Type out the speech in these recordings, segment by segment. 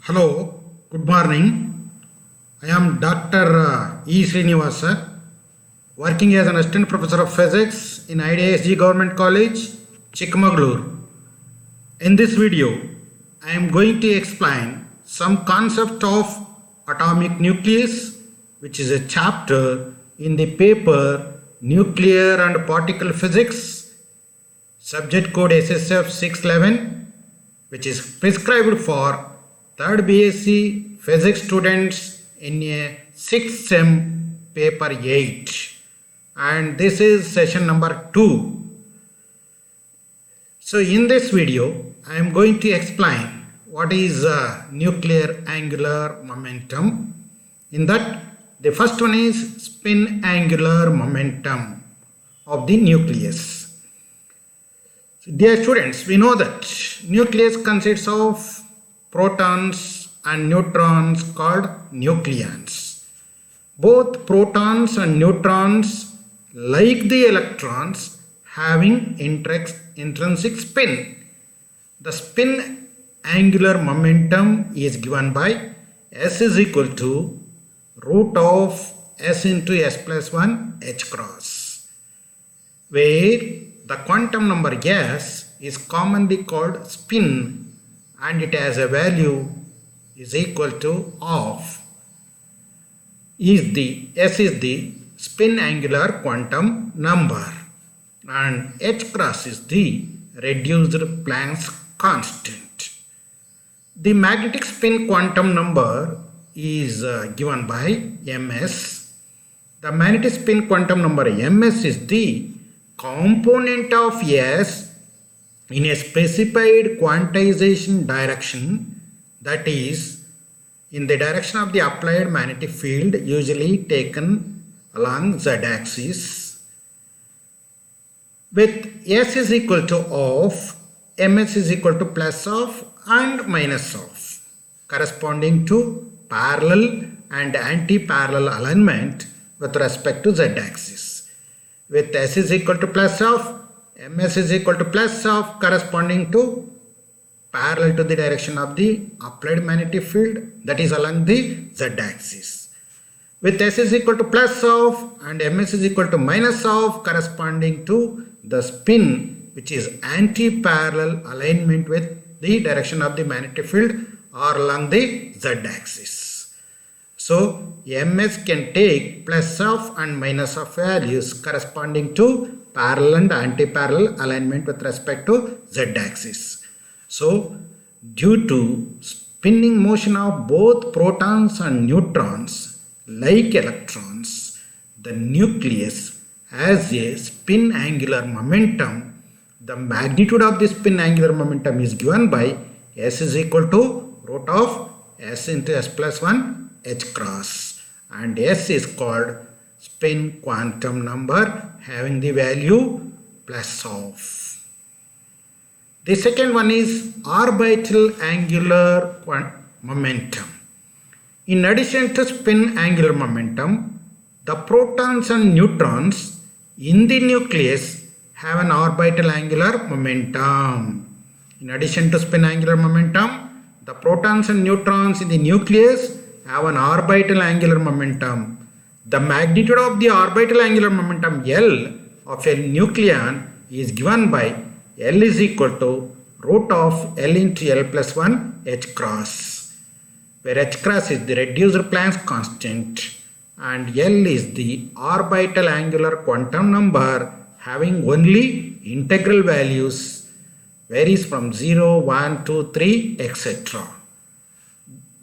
Hello, good morning. I am Dr. E. Srinivasa, working as an assistant professor of physics in IDSG Government College, Chikmagalur. In this video, I am going to explain some concept of atomic nucleus, which is a chapter in the paper Nuclear and Particle Physics, subject code SSF 611, which is prescribed for 3rd BSc Physics students in a 6th SEM paper 8, and this is session number 2. So in this video I am going to explain what is nuclear angular momentum. In that, the first one is spin angular momentum of the nucleus. Dear students, we know that nucleus consists of protons and neutrons called nucleons. Both protons and neutrons, like the electrons, having intrinsic spin. The spin angular momentum is given by S is equal to root of S into S plus 1 h cross, where the quantum number S is commonly called spin, and it has a value is equal to of S is the spin angular quantum number, and h cross is the reduced Planck's constant. The magnetic spin quantum number is given by ms. The magnetic spin quantum number ms is the component of S in a specified quantization direction, that is, in the direction of the applied magnetic field, usually taken along z-axis, with S is equal to of, ms is equal to plus of and minus of, corresponding to parallel and anti-parallel alignment with respect to z-axis, with S is equal to plus of, ms is equal to plus of, corresponding to parallel to the direction of the applied magnetic field, that is along the z-axis, with S is equal to plus of and ms is equal to minus of, corresponding to the spin, which is anti-parallel alignment with the direction of the magnetic field or along the z-axis. So ms can take plus of and minus of values corresponding to parallel and anti-parallel alignment with respect to z-axis. So due to spinning motion of both protons and neutrons, like electrons, the nucleus has a spin angular momentum. The magnitude of the spin angular momentum is given by S is equal to root of S into S plus 1 h cross, and S is called spin quantum number having the value plus of. The second one is orbital angular momentum. In addition to spin angular momentum, the protons and neutrons in the nucleus have an orbital angular momentum. In addition to spin angular momentum, the protons and neutrons in the nucleus have an orbital angular momentum. The magnitude of the orbital angular momentum L of a nucleon is given by L is equal to root of L into L plus 1 h cross, where h cross is the reduced Planck's constant and L is the orbital angular quantum number having only integral values, varies from 0, 1, 2, 3, etc.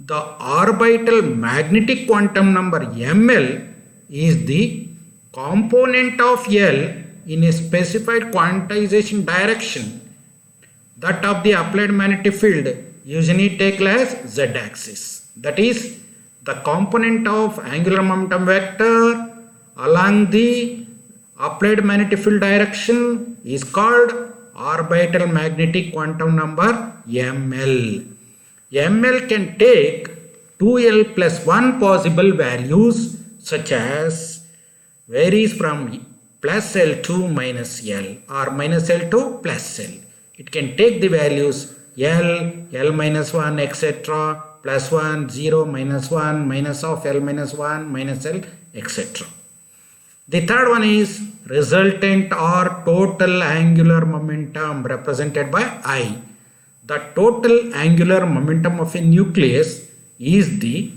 The orbital magnetic quantum number ml is the component of L in a specified quantization direction, that of the applied magnetic field, usually taken as z-axis. That is, the component of angular momentum vector along the applied magnetic field direction is called orbital magnetic quantum number ml. ml can take 2l plus 1 possible values, such as varies from plus L to minus L or minus L to plus L. It can take the values L, L minus 1, etc. plus 1, 0, minus 1, minus of L minus 1, minus L, etc. The third one is resultant or total angular momentum represented by I. The total angular momentum of a nucleus is the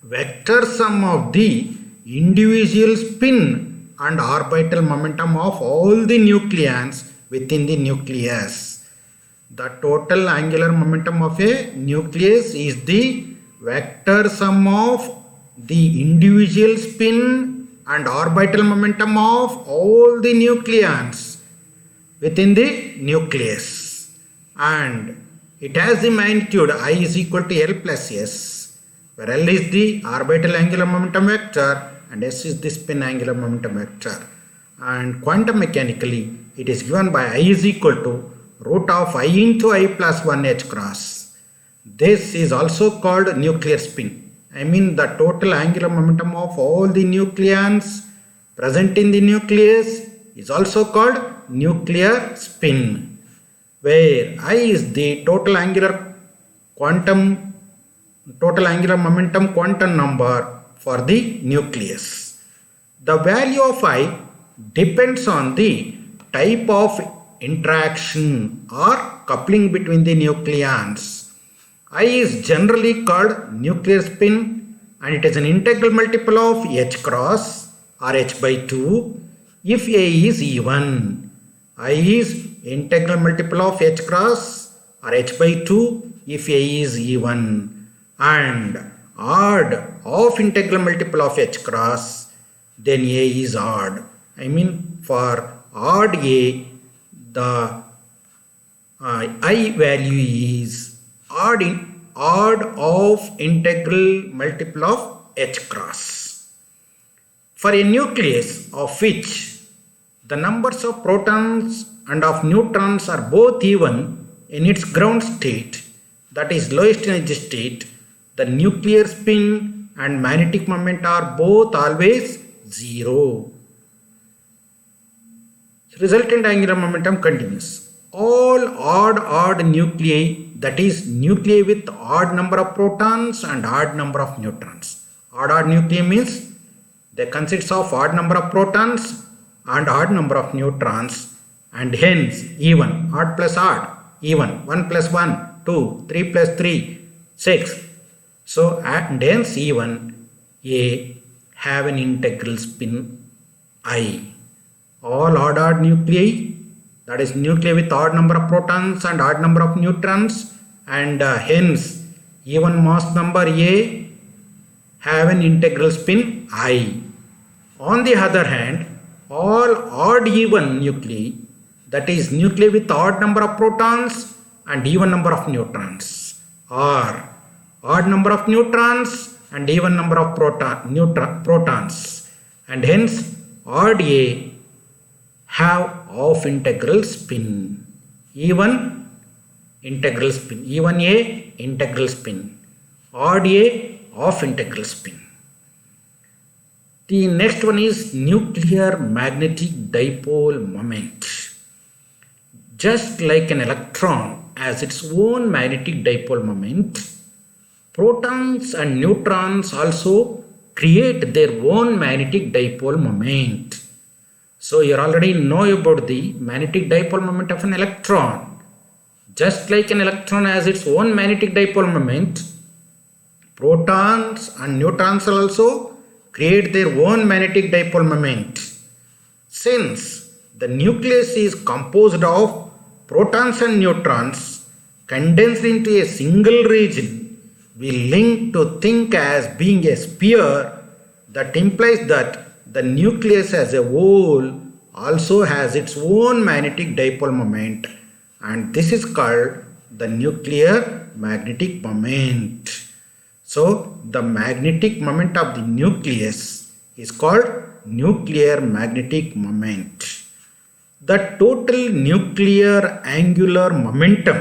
vector sum of the individual spin and orbital momentum of all the nucleons within the nucleus. The total angular momentum of a nucleus is the vector sum of the individual spin and orbital momentum of all the nucleons within the nucleus, and it has the magnitude I is equal to L plus S, where L is the orbital angular momentum vector and S is the spin angular momentum vector, and quantum mechanically it is given by I is equal to root of I into I plus 1 h cross. This is also called nuclear spin. I mean the total angular momentum of all the nucleons present in the nucleus is also called nuclear spin, where I is the total angular momentum quantum number for the nucleus. The value of I depends on the type of interaction or coupling between the nucleons. I is generally called nuclear spin, and it is an integral multiple of h cross or h by 2 if A is even. I is integral multiple of h cross or h by 2 if A is even, and odd of integral multiple of h cross, then A is odd. I mean for odd A, the I value is odd of integral multiple of h cross. For a nucleus of which the numbers of protons and of neutrons are both even in its ground state, that is lowest energy state, the nuclear spin and magnetic moment are both always 0. Resultant angular momentum continues. All odd nuclei, that is nuclei with odd number of protons and odd number of neutrons. Odd nuclei means they consist of odd number of protons and odd number of neutrons, and hence even, odd plus odd, even, 1 plus 1, 2, 3 plus 3, 6. So and hence even A have an integral spin I. All odd nuclei, that is nuclei with odd number of protons and odd number of neutrons, and hence even mass number A have an integral spin I. On the other hand, all odd even nuclei, that is nuclei with odd number of protons and even number of neutrons, or odd number of neutrons and even number of protons, and hence odd A have of integral spin, even integral spin, even A integral spin, odd A of integral spin. The next one is nuclear magnetic dipole moment. Just like an electron has its own magnetic dipole moment, protons and neutrons also create their own magnetic dipole moment. So you already know about the magnetic dipole moment of an electron. Just like an electron has its own magnetic dipole moment, protons and neutrons also create their own magnetic dipole moment. Since the nucleus is composed of protons and neutrons condensed into a single region, we link to think as being a sphere. That implies that the nucleus as a whole also has its own magnetic dipole moment, and this is called the nuclear magnetic moment. So the magnetic moment of the nucleus is called nuclear magnetic moment. The total nuclear angular momentum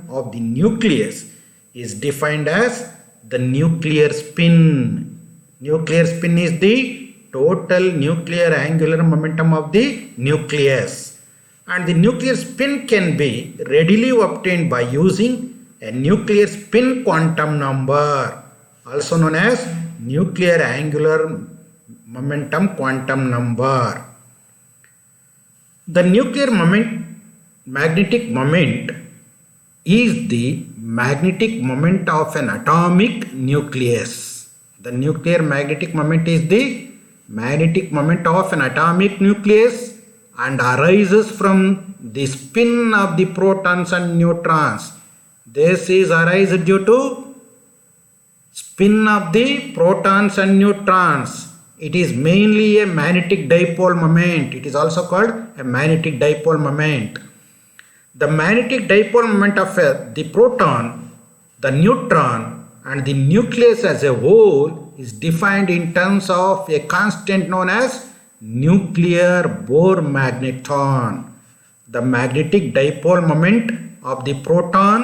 of the nucleus is defined as the nuclear spin. Nuclear spin is the total nuclear angular momentum of the nucleus, and the nuclear spin can be readily obtained by using a nuclear spin quantum number, also known as nuclear angular momentum quantum number. The nuclear magnetic moment is the magnetic moment of an atomic nucleus. The nuclear magnetic moment is the magnetic moment of an atomic nucleus and arises from the spin of the protons and neutrons. This is arises due to spin of the protons and neutrons. It is mainly a magnetic dipole moment. It is also called a magnetic dipole moment. The magnetic dipole moment of the proton, the neutron and the nucleus as a whole is defined in terms of a constant known as nuclear Bohr magneton. The magnetic dipole moment of the proton,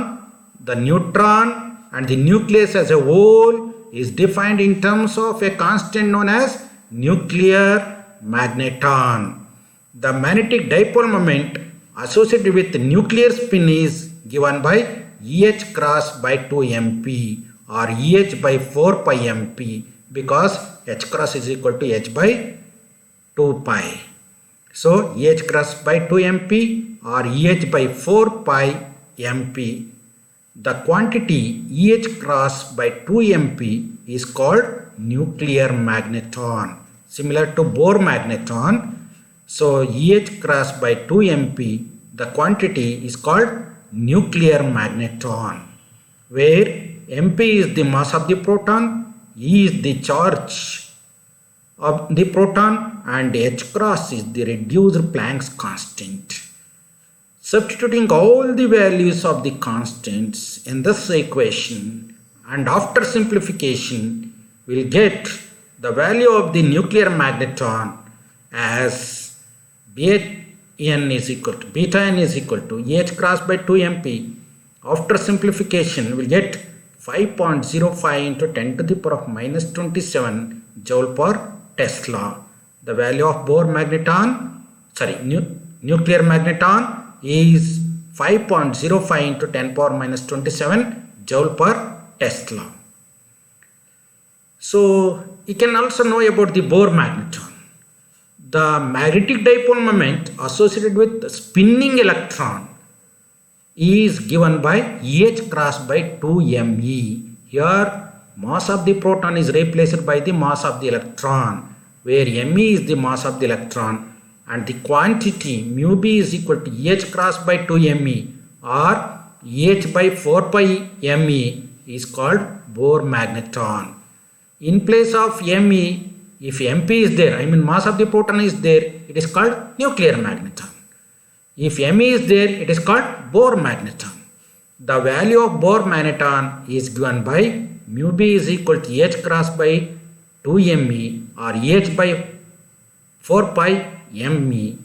the neutron and the nucleus as a whole is defined in terms of a constant known as nuclear magneton. The magnetic dipole moment associated with the nuclear spin is given by EH cross by 2mp or EH by 4 pi mp, because H cross is equal to H by 2 pi. So EH cross by 2mp or EH by 4 pi mp. The quantity EH cross by 2mp is called nuclear magneton, similar to Bohr magneton. So EH cross by 2mp, the quantity is called nuclear magneton, where mp is the mass of the proton, E is the charge of the proton and H cross is the reduced Planck's constant. Substituting all the values of the constants in this equation and after simplification, we will get the value of the nuclear magneton as beta n is equal to EH cross by 2mp. After simplification, we will get 5.05 into 10 to the power of minus 27 joule per Tesla. The value of nuclear magneton is 5.05 into 10 power minus 27 joule per Tesla. So you can also know about the Bohr magneton. The magnetic dipole moment associated with the spinning electron is given by EH cross by 2me. Here mass of the proton is replaced by the mass of the electron, where me is the mass of the electron and the quantity mu b is equal to EH cross by 2me or EH by 4 pi me is called Bohr magneton. In place of me, if mp is there, mass of the proton is there, it is called nuclear magneton. If me is there, it is called Bohr magneton. The value of Bohr magneton is given by mu b is equal to H cross by 2me or H by 4 pi me.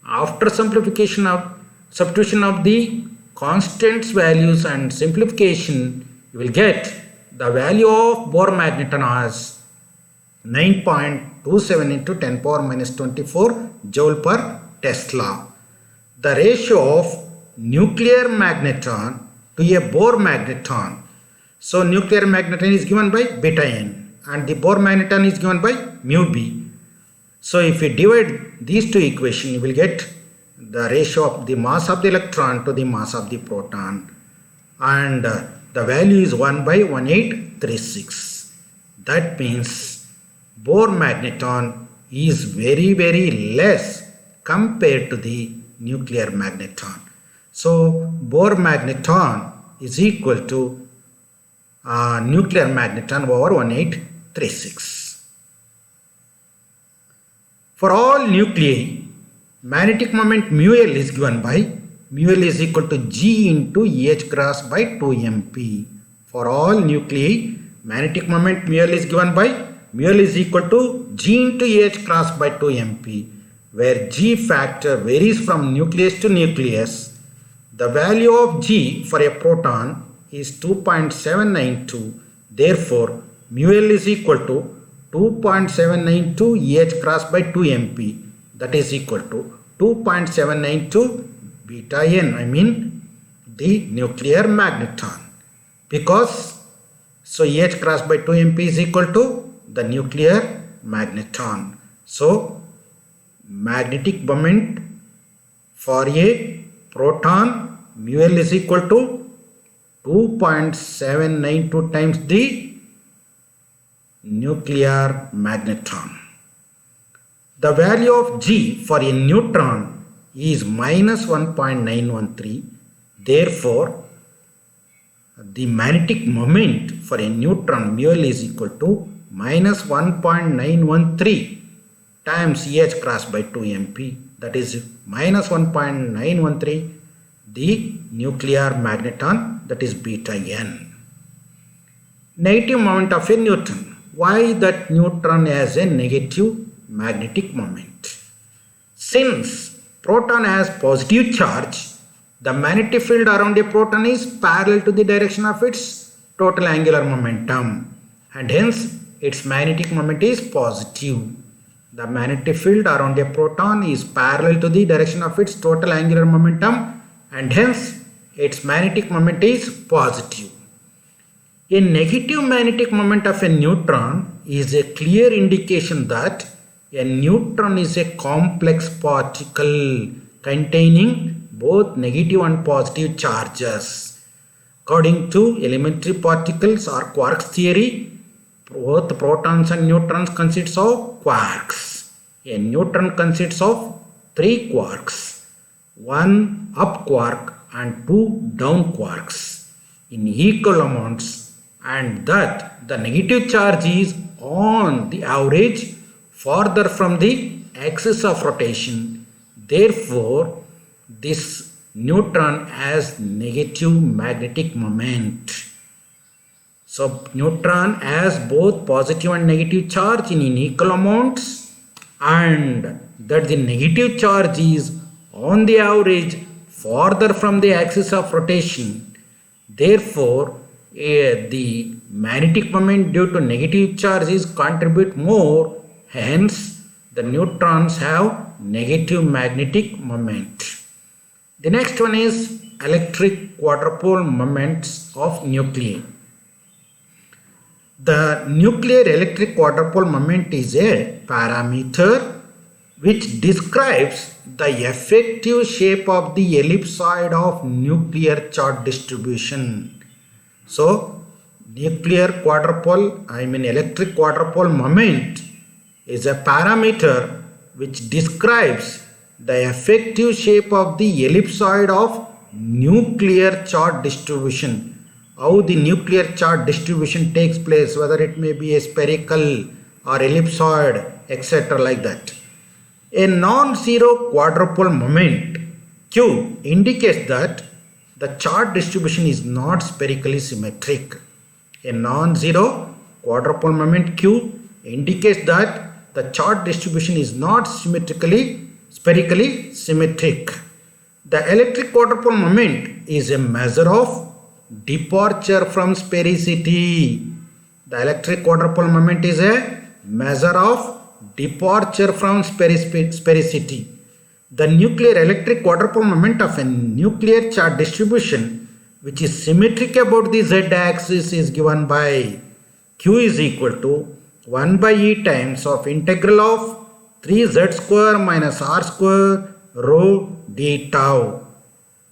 After substitution of the constants values and simplification, you will get the value of Bohr magneton as 9.27 into 10 power minus 24 joule per Tesla. The ratio of nuclear magneton to a Bohr magneton. So nuclear magneton is given by beta n and the Bohr magneton is given by mu b. So if we divide these two equations, you will get the ratio of the mass of the electron to the mass of the proton, and the value is 1 by 1836. That means Bohr magneton is very less compared to the nuclear magneton. So Bohr magneton is equal to nuclear magneton over 1836. For all nuclei, magnetic moment mu L is given by mu L is equal to G into EH cross by 2mp. For all nuclei, magnetic moment mu L is given by mu L is equal to G into EH cross by 2mp, where G factor varies from nucleus to nucleus. The value of G for a proton is 2.792. Therefore, mu L is equal to 2.792 EH cross by 2mp, that is equal to 2.79 to beta n, I mean the nuclear magneton, because so Eh cross by 2mp is equal to the nuclear magneton. So magnetic moment for a proton mu L is equal to 2.792 times the nuclear magneton. The value of G for a neutron is minus 1.913. Therefore, the magnetic moment for a neutron mu L is equal to minus 1.913 times Eh cross by 2mp, that is minus 1.913 the nuclear magneton, that is beta n. Negative moment of a neutron. Why that neutron has a negative magnetic moment? Since proton has positive charge, the magnetic field around a proton is parallel to the direction of its total angular momentum, and hence its magnetic moment is positive. The magnetic field around a proton is parallel to the direction of its total angular momentum, and hence its magnetic moment is positive. A negative magnetic moment of a neutron is a clear indication that a neutron is a complex particle containing both negative and positive charges. According to elementary particles or quarks theory, both protons and neutrons consists of quarks. A neutron consists of 3 quarks, 1 up quark and 2 down quarks in equal amounts, and that the negative charge is on the average farther from the axis of rotation. Therefore, this neutron has negative magnetic moment. So neutron has both positive and negative charge in equal amounts, and that the negative charge is on the average farther from the axis of rotation. Therefore, the magnetic moment due to negative charges contribute more, hence the neutrons have negative magnetic moment. The next one is electric quadrupole moments of nuclei. The nuclear electric quadrupole moment is a parameter which describes the effective shape of the ellipsoid of nuclear charge distribution. So, nuclear quadrupole, electric quadrupole moment is a parameter which describes the effective shape of the ellipsoid of nuclear charge distribution. How the nuclear charge distribution takes place, whether it may be a spherical or ellipsoid, etc. like that. A non-zero quadrupole moment Q indicates that the charge distribution is not spherically symmetric. A non-zero quadrupole moment Q indicates that the charge distribution is not spherically symmetric. The electric quadrupole moment is a measure of departure from sphericity. The electric quadrupole moment is a measure of departure from sphericity. The nuclear electric quadrupole moment of a nuclear charge distribution which is symmetric about the z-axis is given by Q is equal to 1 by E times of integral of 3z square minus r square rho d tau.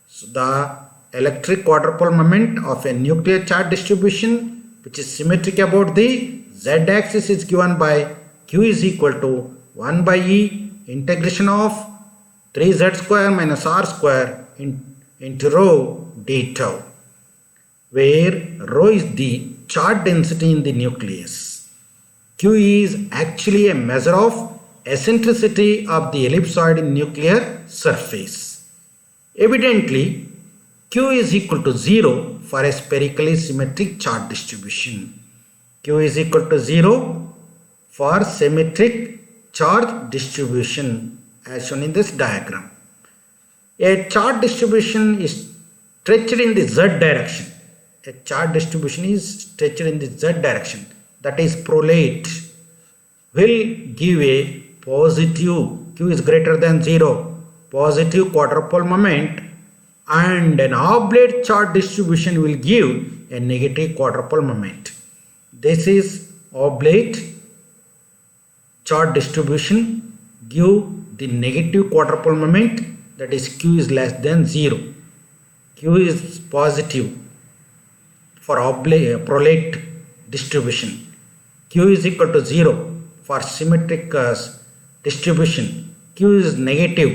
So the electric quadrupole moment of a nuclear charge distribution which is symmetric about the z-axis is given by Q is equal to 1 by E integration of 3z square minus r square into rho d tau, where rho is the charge density in the nucleus. Q is actually a measure of eccentricity of the ellipsoid in nuclear surface. Evidently, Q is equal to 0 for a spherically symmetric charge distribution. Q is equal to 0 for symmetric charge distribution as shown in this diagram. A charge distribution is stretched in the z direction. A charge distribution is stretched in the z direction, that is prolate, will give a positive, Q is greater than 0, positive quadrupole moment, and an oblate charge distribution will give a negative quadrupole moment. This is oblate charge distribution give the negative quadrupole moment, that is q is less than 0. Q is positive for prolate distribution. Q is equal to 0 for symmetric distribution. Q is negative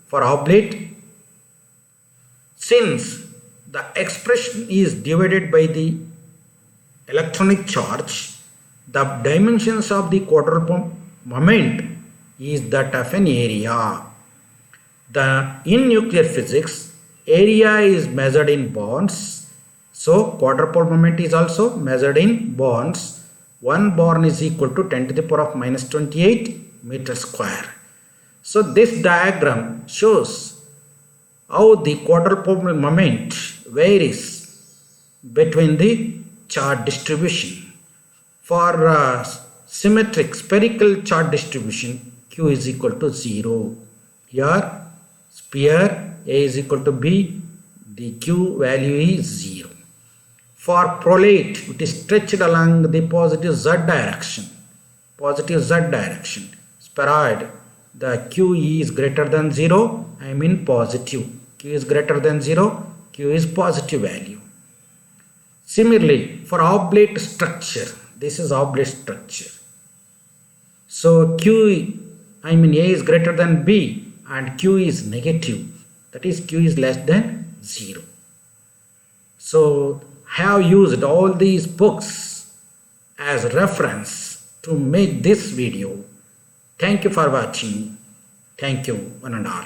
for oblate. Since the expression is divided by the electronic charge, the dimensions of the quadrupole moment is that of an area. In nuclear physics, area is measured in bonds. So quadrupole moment is also measured in bonds. 1 Born is equal to 10 to the power of minus 28 meter square. So this diagram shows how the quadrupole moment varies between the charge distribution. For symmetric spherical charge distribution, Q is equal to 0. Here sphere A is equal to B, the Q value is 0. For prolate, it is stretched along the positive z direction. Spheroid, the Q is greater than 0, I mean positive. Q is greater than 0, Q is positive value. Similarly, for oblate structure, this is oblate structure. So A is greater than B and Q is negative. That is Q is less than 0. So have used all these books as reference to make this video. Thank you for watching. Thank you one and all.